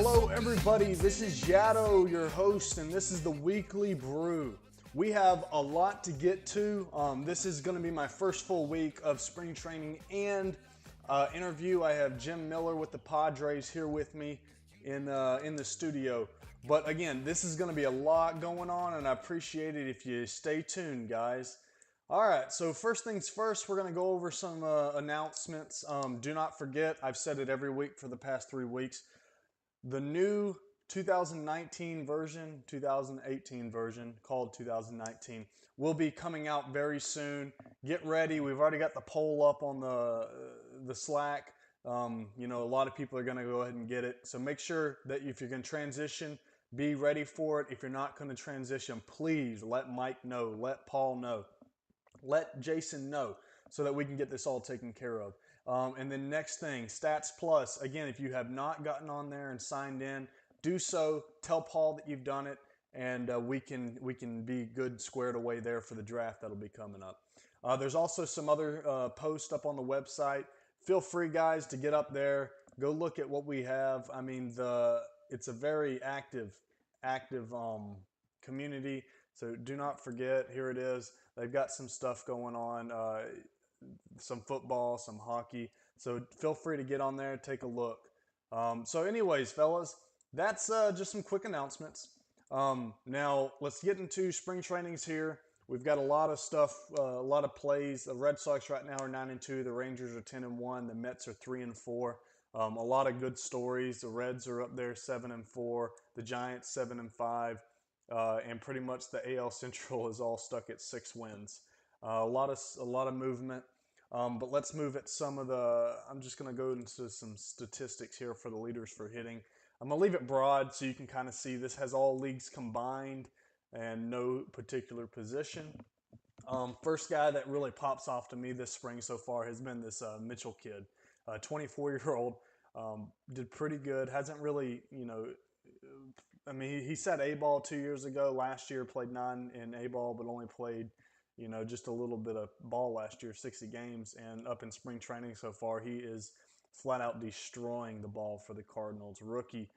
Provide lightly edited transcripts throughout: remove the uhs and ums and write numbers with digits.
Hello everybody, this is Yado, your host, and this is the Weekly Brew. We have a lot to get to. This is going to be my first full week of spring training and interview. I have Jim Miller with the Padres here with me in the studio. But again, this is going to be a lot going on, and I appreciate it if you stay tuned, guys. All right, so first things first, we're going to go over some announcements. Do not forget, I've said it every week for the past 3 weeks, the new 2019 version, 2018 version, called 2019, will be coming out very soon. Get ready. We've already got the poll up on the Slack. You know, a lot of people are going to go ahead and get it. So make sure that if you're going to transition, be ready for it. If you're not going to transition, please let Mike know, let Paul know, let Jason know, so that we can get this all taken care of. And then next thing, Stats Plus. Again, if you have not gotten on there and signed in, do so. Tell Paul that you've done it, and we can be good squared away there for the draft that'll be coming up. There's also some other posts up on the website. Feel free, guys, to get up there. Go look at what we have. I mean, it's a very active community. So do not forget. Here it is. They've got some stuff going on. Some football, some hockey. So feel free to get on there, take a look. So anyways, fellas, that's just some quick announcements. Now let's get into spring trainings here. We've got a lot of stuff, a lot of plays. The Red Sox right now are 9-2. The Rangers are 10-1. The Mets are 3-4. A lot of good stories. The Reds are up there 7-4. The Giants 7-5. And pretty much the AL Central is all stuck at 6 wins. A lot of movement. But let's move at some of the. I'm just going to go into some statistics here for the leaders for hitting. I'm going to leave it broad so you can kind of see this has all leagues combined and no particular position. First guy that really pops off to me this spring so far has been this Mitchell kid, 24-year-old. Did pretty good. Hasn't really, I mean, he set A-ball 2 years ago. Last year played 9 in A-ball, but only played, just a little bit of ball last year, 60 games. And up in spring training so far, he is flat out destroying the ball for the Cardinals. Rookie,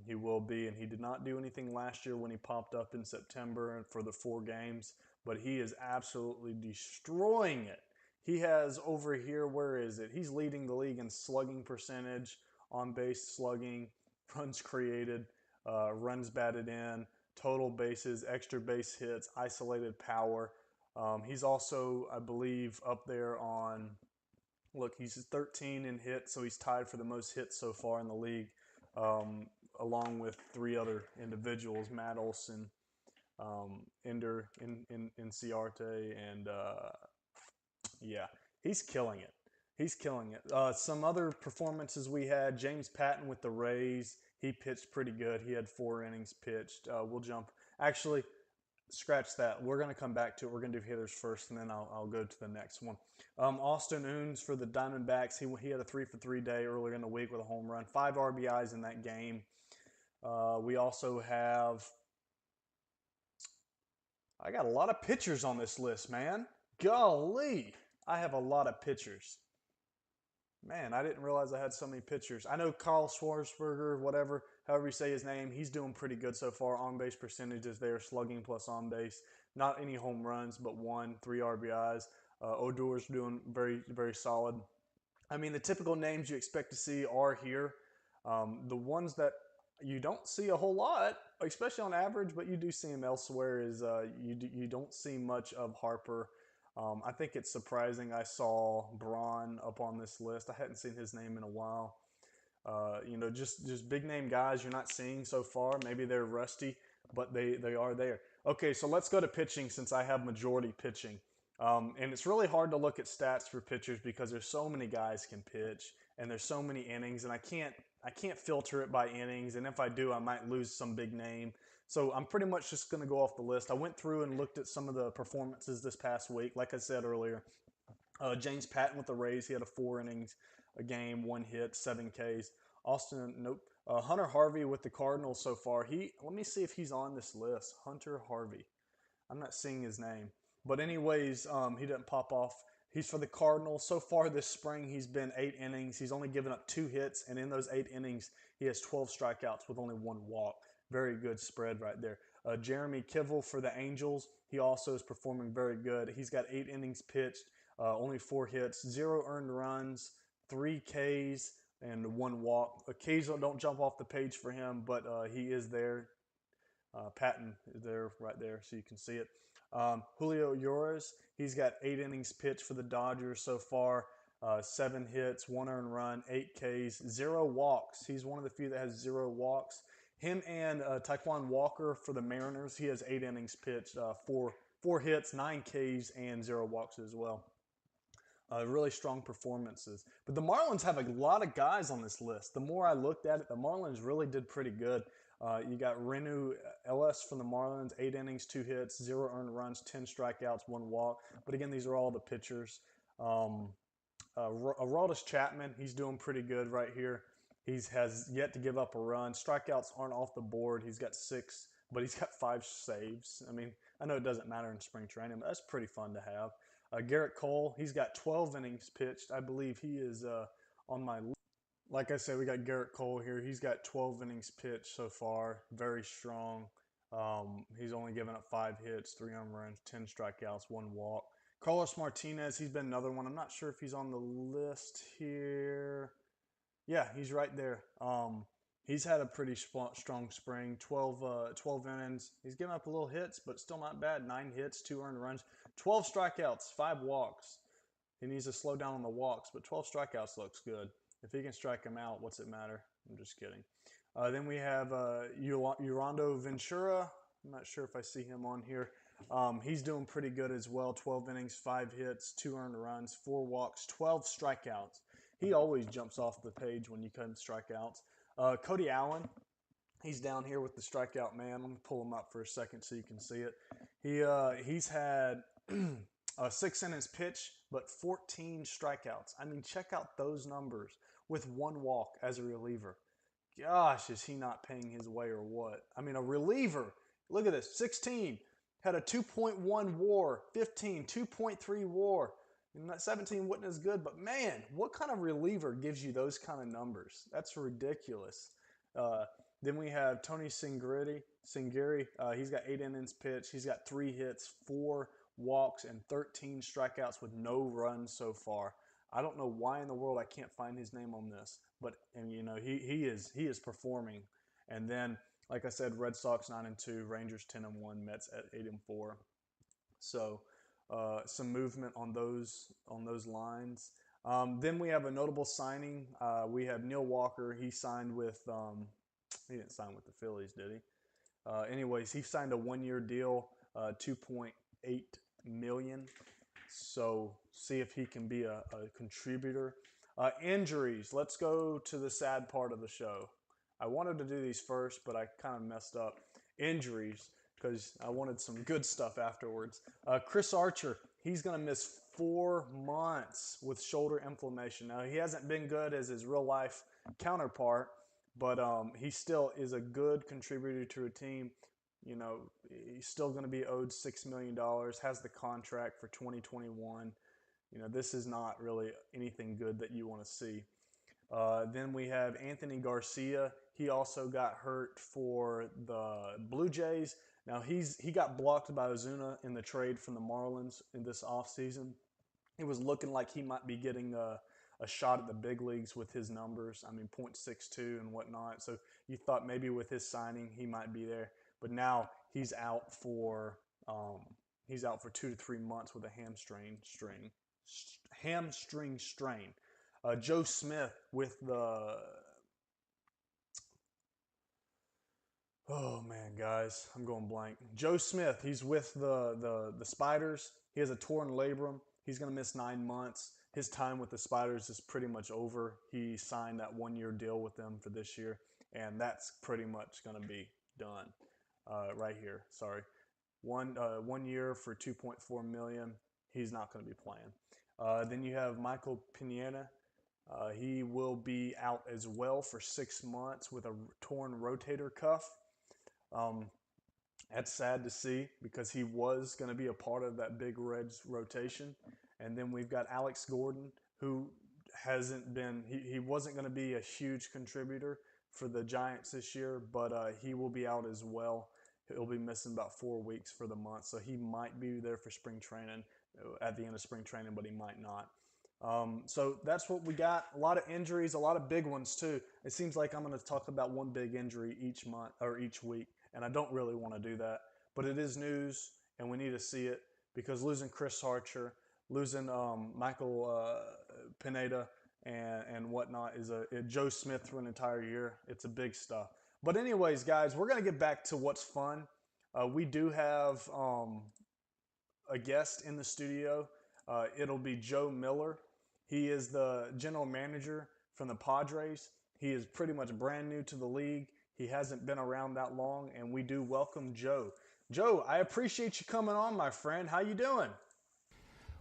he will be, and he did not do anything last year when he popped up in September for the 4 games, but he is absolutely destroying it. He has over here, where is it? He's leading the league in slugging percentage, on base slugging, runs created, runs batted in, total bases, extra base hits, isolated power. He's also, I believe, up there on, look, he's 13 in hits, so he's tied for the most hits so far in the league, along with 3 other individuals, Matt Olson, Ender, Inciarte, and yeah, he's killing it. He's killing it. Some other performances we had, James Patton with the Rays. He pitched pretty good. He had 4 innings pitched. We'll jump. Actually, scratch that. We're going to come back to it. We're going to do hitters first, and then I'll go to the next one. Austin Oons for the Diamondbacks. He had a 3-for-3 day earlier in the week with a home run. 5 RBIs in that game. We also have... I got a lot of pitchers on this list, man. Golly. I have a lot of pitchers. Man, I didn't realize I had so many pitchers. I know Carl Schwarzenberger, however you say his name, he's doing pretty good so far. On-base percentages there, slugging plus on-base. Not any home runs, but 1, 3 RBIs. Odor's doing very, very solid. I mean, the typical names you expect to see are here. The ones that you don't see a whole lot, especially on average, but you do see them elsewhere, is you don't see much of Harper. I think it's surprising I saw Braun up on this list. I hadn't seen his name in a while. Just big name guys you're not seeing so far. Maybe they're rusty, but they are there. Okay, so let's go to pitching since I have majority pitching. And it's really hard to look at stats for pitchers because there's so many guys can pitch and there's so many innings, and I can't filter it by innings. And if I do, I might lose some big name. So I'm pretty much just going to go off the list. I went through and looked at some of the performances this past week. Like I said earlier, James Patton with the Rays, he had a 4 innings a game, 1 hit, 7 Ks. Hunter Harvey with the Cardinals so far. Let me see if he's on this list. Hunter Harvey. I'm not seeing his name. But anyways, he didn't pop off. He's for the Cardinals. So far this spring, he's been 8 innings. He's only given up 2 hits, and in those 8 innings, he has 12 strikeouts with only 1 walk. Very good spread right there. Jeremy Kivel for the Angels. He also is performing very good. He's got 8 innings pitched, only 4 hits, 0 earned runs, 3 Ks, and 1 walk. Ks don't jump off the page for him, but he is there. Patton is there right there, so you can see it. Julio Urias, he's got 8 innings pitched for the Dodgers so far. 7 hits, 1 earned run, 8 Ks, 0 walks. He's one of the few that has 0 walks. Him and Taekwon Walker for the Mariners. He has 8 innings pitched, four hits, 9 Ks, and 0 walks as well. Really strong performances. But the Marlins have a lot of guys on this list. The more I looked at it, the Marlins really did pretty good. You got Renu Ellis from the Marlins, 8 innings, 2 hits, 0 earned runs, 10 strikeouts, 1 walk. But again, these are all the pitchers. Aroldis Chapman, he's doing pretty good right here. He has yet to give up a run. Strikeouts aren't off the board. He's got 6, but he's got 5 saves. I mean, I know it doesn't matter in spring training, but that's pretty fun to have. Garrett Cole, he's got 12 innings pitched. I believe he is on my list. Like I said, we got Garrett Cole here. He's got 12 innings pitched so far. Very strong. He's only given up 5 hits, 3 earned runs, 10 strikeouts, 1 walk. Carlos Martinez, he's been another one. I'm not sure if he's on the list here. Yeah, he's right there. He's had a pretty strong spring. 12 innings. He's given up a little hits, but still not bad. 9 hits, 2 earned runs, 12 strikeouts, 5 walks. He needs to slow down on the walks, but 12 strikeouts looks good. If he can strike him out, what's it matter? I'm just kidding. Then we have Yolando Ventura. I'm not sure if I see him on here. He's doing pretty good as well. 12 innings, 5 hits, 2 earned runs, 4 walks, 12 strikeouts. He always jumps off the page when you come strikeouts. Cody Allen, he's down here with the strikeout man. I'm going to pull him up for a second so you can see it. He's had 6 innings pitched, but 14 strikeouts. I mean, check out those numbers with 1 walk as a reliever. Gosh, is he not paying his way or what? I mean, a reliever, look at this, 16, had a 2.1 WAR, 15, 2.3 WAR. 17 wasn't as good, but man, what kind of reliever gives you those kind of numbers? That's ridiculous. Then we have Tony Singeri. He's got 8 innings pitched. He's got 3 hits, 4 walks, and 13 strikeouts with no runs so far. I don't know why in the world I can't find his name on this, but he is performing. And then, like I said, Red Sox 9-2, Rangers 10-1, Mets at 8-4. So some movement on those lines. Then we have a notable signing. We have Neil Walker. He signed with he didn't sign with the Phillies, did he? Anyways, he signed a 1-year deal, $2.8 million. So see if he can be a contributor. Injuries. Let's go to the sad part of the show. I wanted to do these first, but I kind of messed up. Injuries, because I wanted some good stuff afterwards. Chris Archer, he's going to miss 4 months with shoulder inflammation. Now, he hasn't been good as his real life counterpart, but he still is a good contributor to a team. He's still going to be owed $6 million, has the contract for 2021. This is not really anything good that you want to see. Then we have Anthony Garcia. He also got hurt for the Blue Jays. Now, he got blocked by Ozuna in the trade from the Marlins in this offseason. It was looking like he might be getting a shot at the big leagues with his numbers. I mean, .62 and whatnot. So you thought maybe with his signing he might be there. But now he's out for 2 to 3 months with a hamstring strain. Joe Smith with the oh man, guys, I'm going blank. Joe Smith, he's with the Spiders. He has a torn labrum. He's going to miss 9 months. His time with the Spiders is pretty much over. He signed that 1-year deal with them for this year, and that's pretty much going to be done. Right here, sorry. 1 year for $2.4 million. He's not going to be playing. Then you have Michael Pineda. He will be out as well for 6 months with a torn rotator cuff. That's sad to see because he was going to be a part of that big Reds rotation, And then we've got Alex Gordon, who he wasn't going to be a huge contributor for the Giants this year, but he will be out as well. He'll be missing about 4 weeks for the month, so he might be there for spring training at the end of spring training, but he might not. So that's what we got. A lot of injuries, a lot of big ones too. It seems like I'm going to talk about one big injury each month or each week, and I don't really want to do that. But it is news, and we need to see it because losing Chris Archer, losing Michael Pineda, and whatnot is Joe Smith for an entire year. It's a big stuff. But anyways, guys, we're going to get back to what's fun. We do have a guest in the studio. It'll be Joe Miller. He is the general manager from the Padres. He is pretty much brand new to the league. He hasn't been around that long, and we do welcome Joe. Joe, I appreciate you coming on, my friend. How you doing?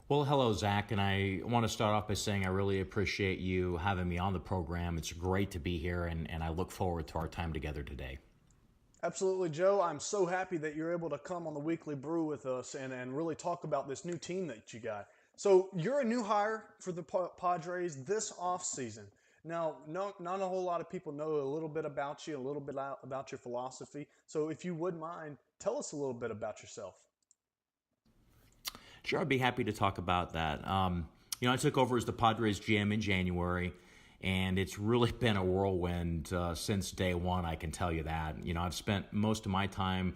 Well, hello, Zach, and I want to start off by saying I really appreciate you having me on the program. It's great to be here, and I look forward to our time together today. Absolutely, Joe. I'm so happy that you're able to come on the Weekly Brew with us and really talk about this new team that you got. So you're a new hire for the Padres this offseason. Now, not a whole lot of people know a little bit about you, a little bit about your philosophy. So if you wouldn't mind, tell us a little bit about yourself. Sure, I'd be happy to talk about that. I took over as the Padres GM in January, and it's really been a whirlwind since day one, I can tell you that. I've spent most of my time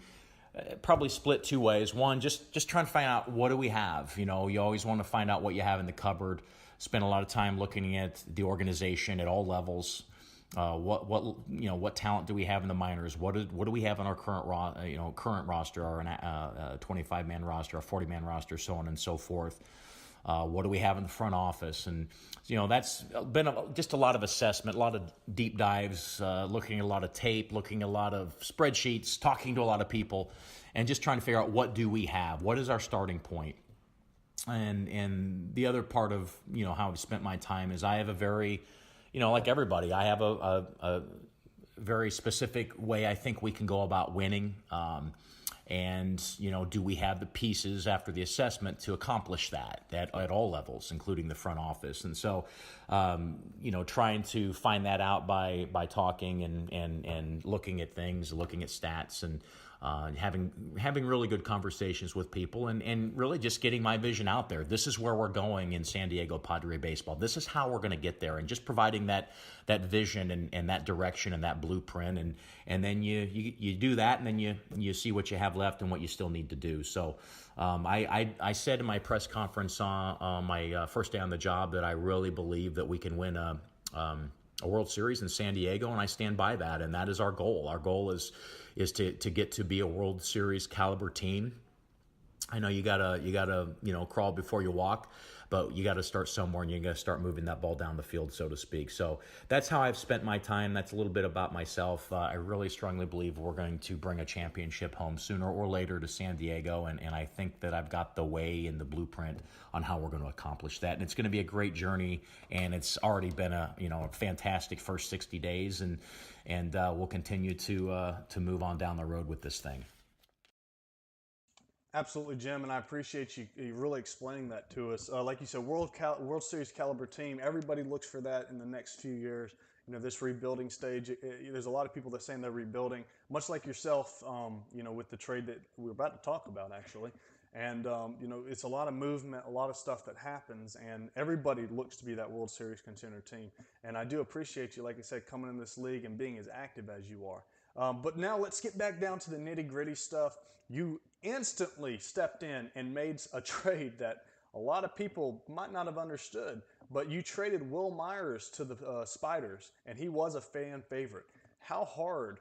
probably split two ways. One, just trying to find out what do we have. You always want to find out what you have in the cupboard. Spend a lot of time looking at the organization at all levels. What talent do we have in the minors? What do we have in our current roster, our 25-man roster, our 40-man roster, so on and so forth. What do we have in the front office? And that's been just a lot of assessment, a lot of deep dives, looking at a lot of tape, looking at a lot of spreadsheets, talking to a lot of people, and just trying to figure out what do we have? What is our starting point? And the other part of how I've spent my time is I have a very like everybody, I have a very specific way I think we can go about winning. Do we have the pieces after the assessment to accomplish that at all levels, including the front office? And so, trying to find that out by talking and looking at things, looking at stats, and having really good conversations with people, and really just getting my vision out there. This is where we're going in San Diego Padre baseball. This is how we're going to get there, and just providing that vision and that direction and that blueprint, and then you do that, and then you see what you have left and what you still need to do. So I said in my press conference on my first day on the job that I really believe that we can win a World Series in San Diego, and I stand by that, and that is our goal. Our goal is to get to be a World Series caliber team. I know you gotta crawl before you walk, but you got to start somewhere, and you got to start moving that ball down the field, so to speak. So that's how I've spent my time. That's a little bit about myself. I really strongly believe we're going to bring a championship home sooner or later to San Diego, and I think that I've got the way and the blueprint on how we're going to accomplish that. And it's going to be a great journey, and it's already been a fantastic first 60 days, and we'll continue to move on down the road with this thing. Absolutely, Jim, and I appreciate you really explaining that to us. Like you said, World Series caliber team. Everybody looks for that in the next few years. This rebuilding stage. There's a lot of people that are saying they're rebuilding, much like yourself. With the trade that we're about to talk about, actually. And it's a lot of movement, a lot of stuff that happens, and everybody looks to be that World Series contender team. And I do appreciate you, like I said, coming in this league and being as active as you are. But now let's get back down to the nitty-gritty stuff. You instantly stepped in and made a trade that a lot of people might not have understood, but you traded Will Myers to the Spiders, and he was a fan favorite. How hard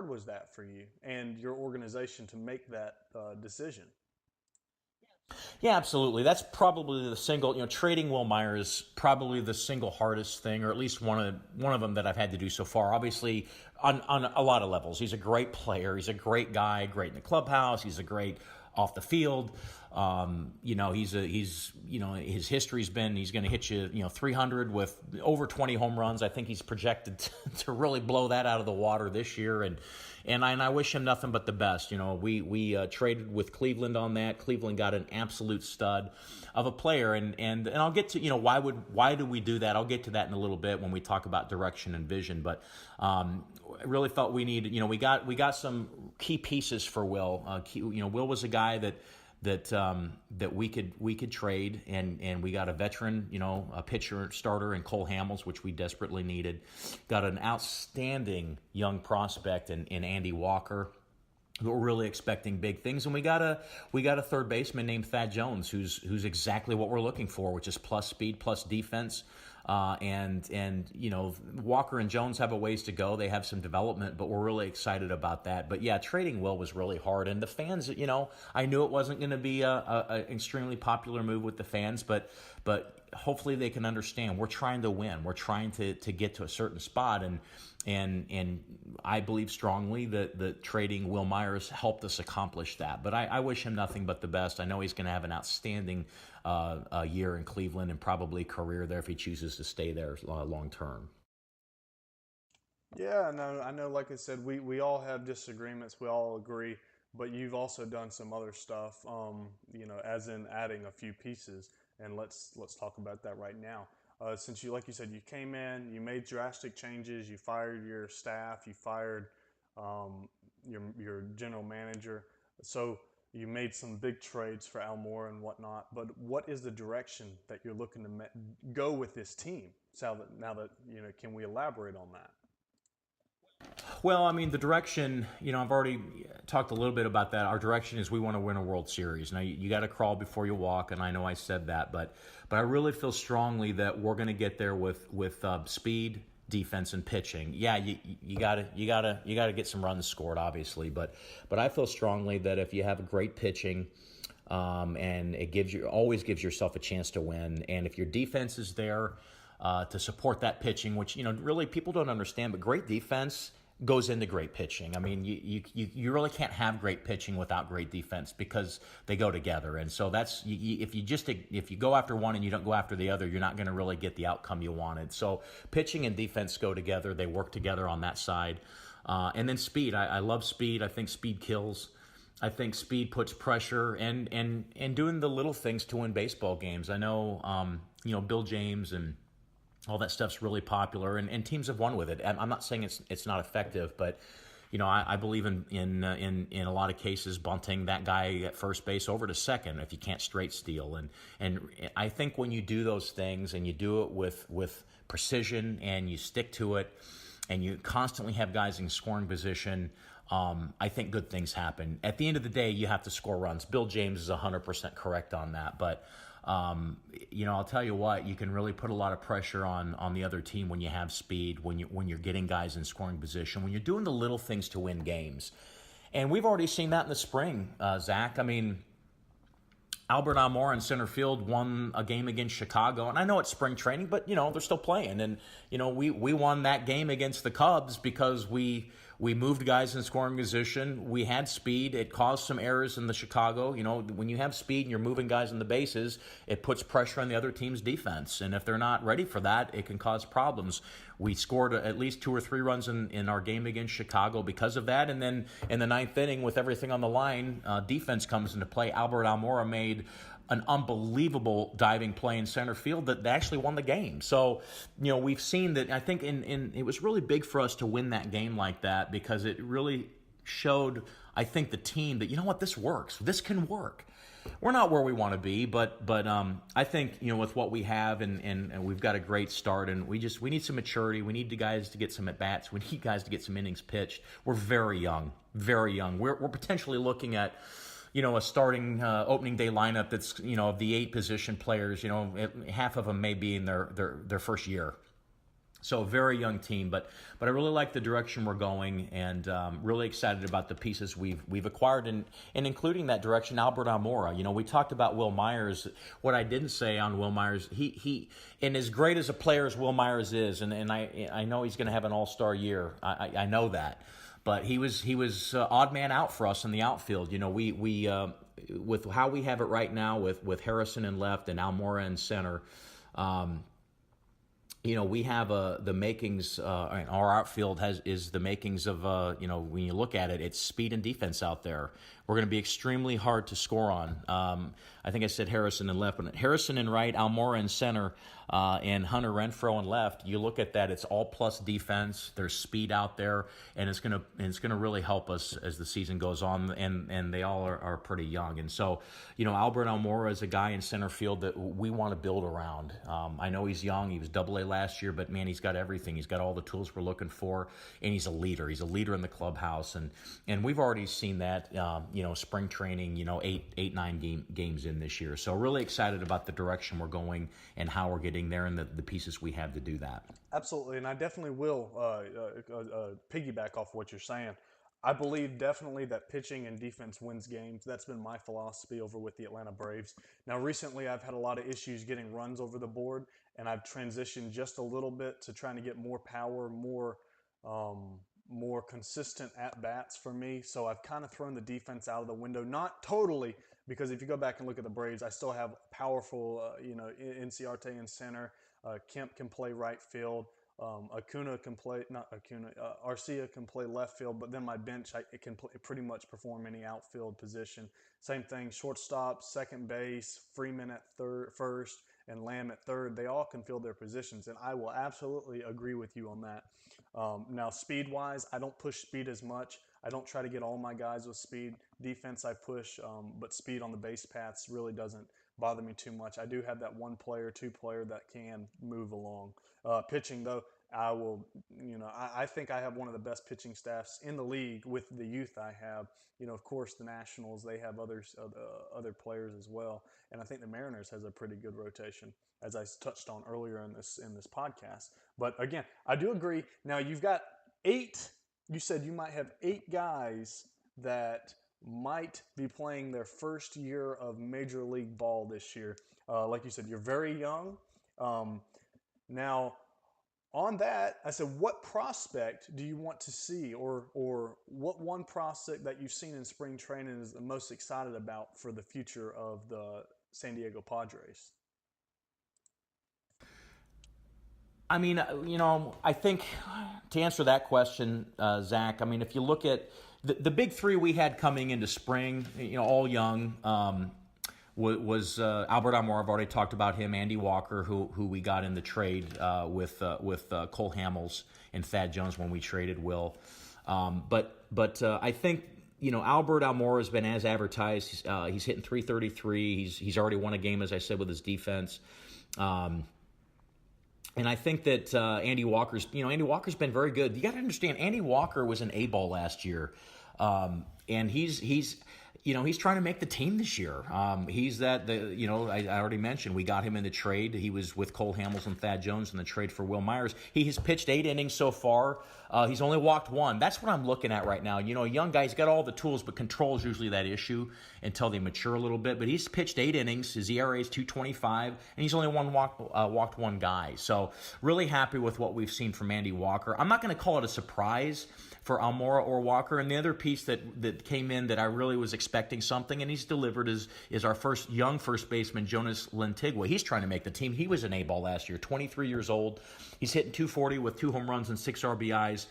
was that for you and your organization to make that decision? Yeah, absolutely. That's probably the single, trading Will Myers, probably the single hardest thing, or at least one of them that I've had to do so far. Obviously, on a lot of levels. He's a great player. He's a great guy, great in the clubhouse. He's a great off the field. His history's been, he's going to hit you, 300 with over 20 home runs. I think he's projected to really blow that out of the water this year. And I wish him nothing but the best. We traded with Cleveland on that. Cleveland got an absolute stud of a player, and I'll get to why do we do that? I'll get to that in a little bit when we talk about direction and vision. But I really felt we needed. We got some key pieces for Will. Will was a guy that we could trade, and we got a veteran, a pitcher starter in Cole Hamels, which we desperately needed. Got an outstanding young prospect in Andy Walker. We're really expecting big things, and we got a third baseman named Thad Jones, who's exactly what we're looking for, which is plus speed, plus defense. Walker and Jones have a ways to go. They have some development, but we're really excited about that. But yeah, trading Will was really hard, and the fans, I knew it wasn't going to be a extremely popular move with the fans, but hopefully they can understand we're trying to win. We're trying to get to a certain spot, and I believe strongly that trading Will Myers helped us accomplish that. But I wish him nothing but the best. I know he's going to have an outstanding year in Cleveland and probably career there if he chooses to stay there long term. Yeah, no, I know. Like I said, we all have disagreements. We all agree, but you've also done some other stuff. As in adding a few pieces, and let's talk about that right now. Since like you said, you came in, you made drastic changes, you fired your staff, you fired your general manager. So you made some big trades for Almora and whatnot. But what is the direction that you're looking to go with this team? So now that can we elaborate on that? Well, I mean, the direction, I've already talked a little bit about that. Our direction is we want to win a World Series. Now, you got to crawl before you walk, and I know I said that, but I really feel strongly that we're going to get there with speed, defense, and pitching. Yeah, you gotta get some runs scored, obviously, but I feel strongly that if you have a great pitching, and it always gives yourself a chance to win, and if your defense is there to support that pitching, which really people don't understand, but great defense goes into great pitching. I mean, you really can't have great pitching without great defense because they go together. And so that's if you go after one and you don't go after the other, you're not going to really get the outcome you wanted. So pitching and defense go together; they work together on that side. And then speed. I love speed. I think speed kills. I think speed puts pressure and doing the little things to win baseball games. I know Bill James and all that stuff's really popular, and teams have won with it. I'm not saying it's not effective, but I believe in a lot of cases bunting that guy at first base over to second if you can't straight steal. And I think when you do those things and you do it with precision and you stick to it, and you constantly have guys in scoring position, I think good things happen. At the end of the day, you have to score runs. Bill James is 100% correct on that, but I'll tell you what, you can really put a lot of pressure on the other team when you have speed, when you're getting guys in scoring position, when you're doing the little things to win games. And we've already seen that in the spring, Zach. I mean, Albert Almora in center field won a game against Chicago, and I know it's spring training, but they're still playing. And we won that game against the Cubs because we moved guys in scoring position. We had speed. It caused some errors in the Chicago. When you have speed and you're moving guys in the bases, it puts pressure on the other team's defense. And if they're not ready for that, it can cause problems. We scored at least 2 or 3 runs in our game against Chicago because of that. And then in the 9th inning, with everything on the line, defense comes into play. Albert Almora made an unbelievable diving play in center field that actually won the game. So, we've seen that. I think it was really big for us to win that game like that because it really showed, I think, the team that, this works. This can work. We're not where we want to be, but I think, with what we have and we've got a great start, and we need some maturity. We need the guys to get some at-bats. We need guys to get some innings pitched. We're very young, very young. We're potentially looking at a starting opening day lineup that's, of the 8 position players, half of them may be in their first year. So a very young team, but I really like the direction we're going, and really excited about the pieces we've acquired, and including that direction, Albert Almora. We talked about Will Myers. What I didn't say on Will Myers, he and as great as a player as Will Myers is, and I know he's going to have an all-star year. I know that. But he was odd man out for us in the outfield. with how we have it right now with Harrison in left and Almora in center, we have the makings. Our outfield is the makings of when you look at it, it's speed and defense out there. We're going to be extremely hard to score on. I think I said Harrison in left, but Harrison in right, Almora in center, and Hunter Renfroe in left. You look at that; it's all plus defense. There's speed out there, and it's gonna really help us as the season goes on. And they all are pretty young. And so, Albert Almora is a guy in center field that we want to build around. I know he's young; he was Double-A last year, but man, he's got everything. He's got all the tools we're looking for, and he's a leader. He's a leader in the clubhouse, and we've already seen that. Spring training, 9 games in this year. So really excited about the direction we're going and how we're getting there and the pieces we have to do that. Absolutely, and I definitely will piggyback off what you're saying. I believe definitely that pitching and defense wins games. That's been my philosophy over with the Atlanta Braves. Now, recently I've had a lot of issues getting runs over the board, and I've transitioned just a little bit to trying to get more power, more consistent at-bats for me. So I've kind of thrown the defense out of the window. Not totally, because if you go back and look at the Braves, I still have powerful, Inciarte in center. Kemp can play right field. Acuna can play, not Acuna, Garcia can play left field, but then my bench, it can pretty much perform any outfield position. Same thing, shortstop, second base, Freeman at first, and Lamb at third. They all can fill their positions, and I will absolutely agree with you on that. Now, speed-wise, I don't push speed as much. I don't try to get all my guys with speed. Defense, I push, but speed on the base paths really doesn't bother me too much. I do have that one player, two player that can move along. Pitching, though, I will, I think I have one of the best pitching staffs in the league with the youth I have. Of course, the Nationals, they have other players as well. And I think the Mariners has a pretty good rotation, as I touched on earlier in this podcast. But again, I do agree. Now, you've got 8, you said you might have 8 guys that might be playing their first year of Major League Ball this year. Like you said, you're very young. Now, on that, I said, what prospect do you want to see, or what one prospect that you've seen in spring training is the most excited about for the future of the San Diego Padres? I mean, I think to answer that question, Zach, I mean, if you look at the big 3 we had coming into spring, all young, was Albert Almora. I've already talked about him. Andy Walker, who we got in the trade with Cole Hamels and Thad Jones when we traded Will. But I think Albert Almora has been as advertised. He's hitting .333. He's already won a game, as I said, with his defense. And I think that Andy Walker's been very good. You got to understand, Andy Walker was an A-ball last year, and he's trying to make the team this year. I already mentioned we got him in the trade. He was with Cole Hamels and Thad Jones in the trade for Will Myers. He has pitched 8 innings so far. He's only walked 1. That's what I'm looking at right now. A young guy, he's got all the tools, but control is usually that issue until they mature a little bit. But he's pitched 8 innings. His ERA is 2.25, and he's only walked 1 guy. So really happy with what we've seen from Andy Walker. I'm not going to call it a surprise for Almora or Walker. And the other piece that came in that I really was expecting something, and he's delivered, is our young first baseman, Jonas Lentigua. He's trying to make the team. He was an A-ball last year, 23 years old. He's hitting .240 with 2 home runs and 6 RBIs,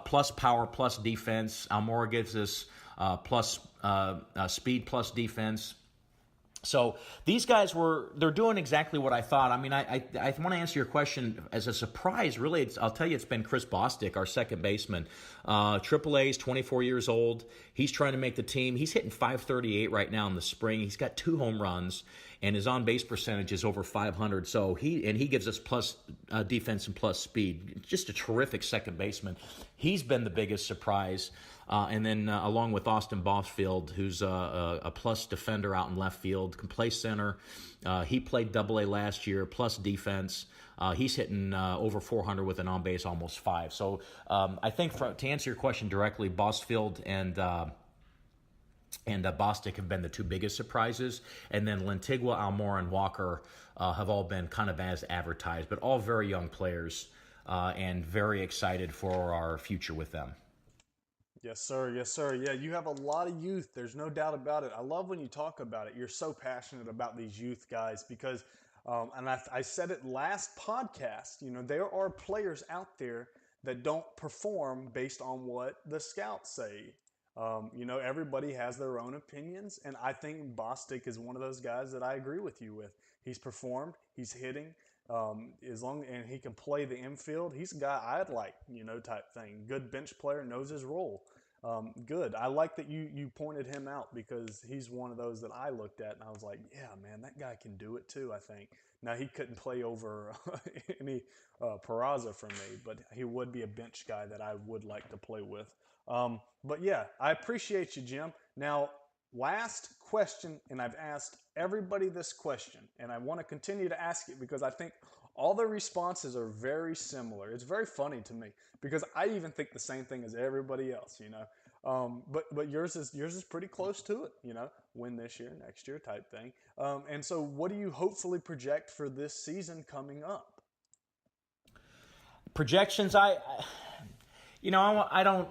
plus power, plus defense. Almora gives us plus speed, plus defense. So these guys they're doing exactly what I thought. I mean, I want to answer your question as a surprise. Really, I'll tell you, it's been Chris Bostick, our second baseman. AAA, he's 24 years old. He's trying to make the team. He's hitting .538 right now in the spring. He's got 2 home runs, and his on-base percentage is over .500. So he gives us plus defense and plus speed. Just a terrific second baseman. He's been the biggest surprise. And then along with Austin Bosfield, who's a plus defender out in left field, can play center. He played Double-A last year, plus defense. He's hitting over .400 with an on-base almost 5. So I think to answer your question directly, Bosfield and Bostick have been the 2 biggest surprises. And then Lentigua, Almora, and Walker have all been kind of as advertised, but all very young players and very excited for our future with them. Yes, sir. Yes, sir. Yeah, you have a lot of youth. There's no doubt about it. I love when you talk about it. You're so passionate about these youth guys because, and I said it last podcast, there are players out there that don't perform based on what the scouts say. Everybody has their own opinions, and I think Bostick is one of those guys that I agree with you with. He's performed, he's hitting, and he can play the infield. He's a guy I'd like, type thing. Good bench player, knows his role. Good. I like that you pointed him out because he's one of those that I looked at and I was like, yeah, man, that guy can do it too. I think. Now he couldn't play over any Peraza for me, but he would be a bench guy that I would like to play with. But yeah, I appreciate you, Jim. Now, last question, and I've asked everybody this question, and I want to continue to ask it because I think all the responses are very similar. It's very funny to me because I even think the same thing as everybody else, but yours is pretty close to it, win this year, next year type thing. And so, what do you hopefully project for this season coming up? Projections, I don't.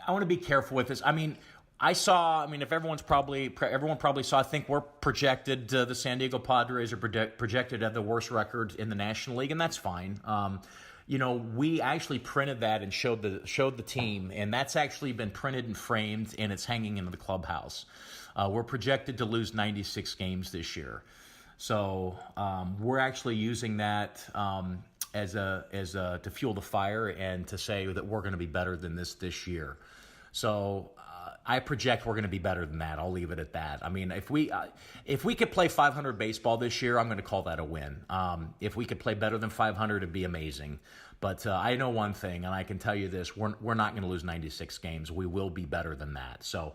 I want to be careful with this. I mean, if everyone probably saw, I think we're projected, the San Diego Padres are projected at the worst record in the National League, and that's fine. We actually printed that and showed the team, and that's actually been printed and framed, and it's hanging in the clubhouse. We're projected to lose 96 games this year. So we're actually using that as to fuel the fire and to say that we're going to be better than this year. So I project we're going to be better than that. I'll leave it at that. I mean, if we could play 500 baseball this year, I'm going to call that a win. If we could play better than 500, it'd be amazing. But I know one thing, and I can tell you this: we're not going to lose 96 games. We will be better than that. So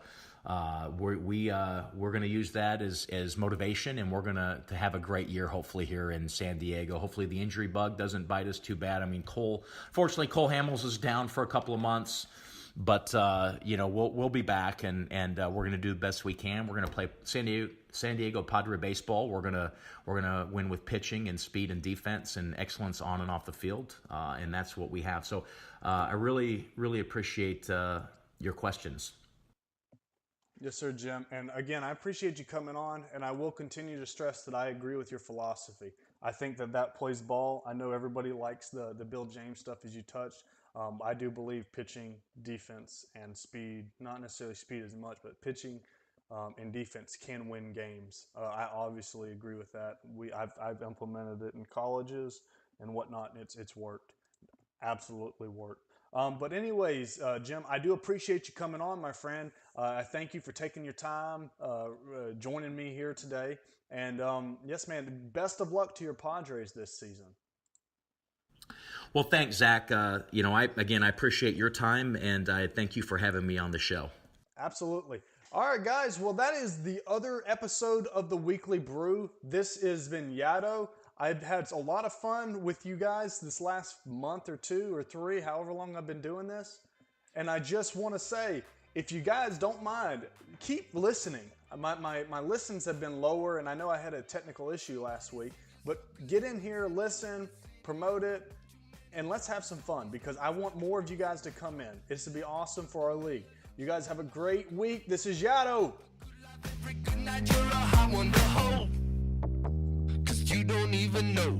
we're going to use that as motivation, and we're going to have a great year, hopefully, here in San Diego. Hopefully the injury bug doesn't bite us too bad. I mean, fortunately, Cole Hamels is down for a couple of months. But we'll be back, and we're going to do the best we can. We're going to play San Diego Padre baseball. We're gonna win with pitching and speed and defense and excellence on and off the field, and that's what we have. So I really appreciate your questions. Yes, sir, Jim. And again, I appreciate you coming on, and I will continue to stress that I agree with your philosophy. I think that plays ball. I know everybody likes the Bill James stuff, as you touched. I do believe pitching, defense, and speed, not necessarily speed as much, but pitching and defense can win games. I obviously agree with that. I've implemented it in colleges and whatnot, and it's worked. Absolutely worked. But anyways, Jim, I do appreciate you coming on, my friend. I thank you for taking your time, joining me here today. And yes, man, best of luck to your Padres this season. Well, thanks, Zach. I appreciate your time, and I thank you for having me on the show. Absolutely. All right, guys. Well, that is the other episode of the Weekly Brew. This has been Yado. I've had a lot of fun with you guys this last month or 2 or 3, however long I've been doing this. And I just want to say, if you guys don't mind, keep listening. My listens have been lower, and I know I had a technical issue last week, but get in here, listen, promote it, and let's have some fun because I want more of you guys to come in. It's to be awesome for our league. You guys have a great week. This is Yado. You don't even know.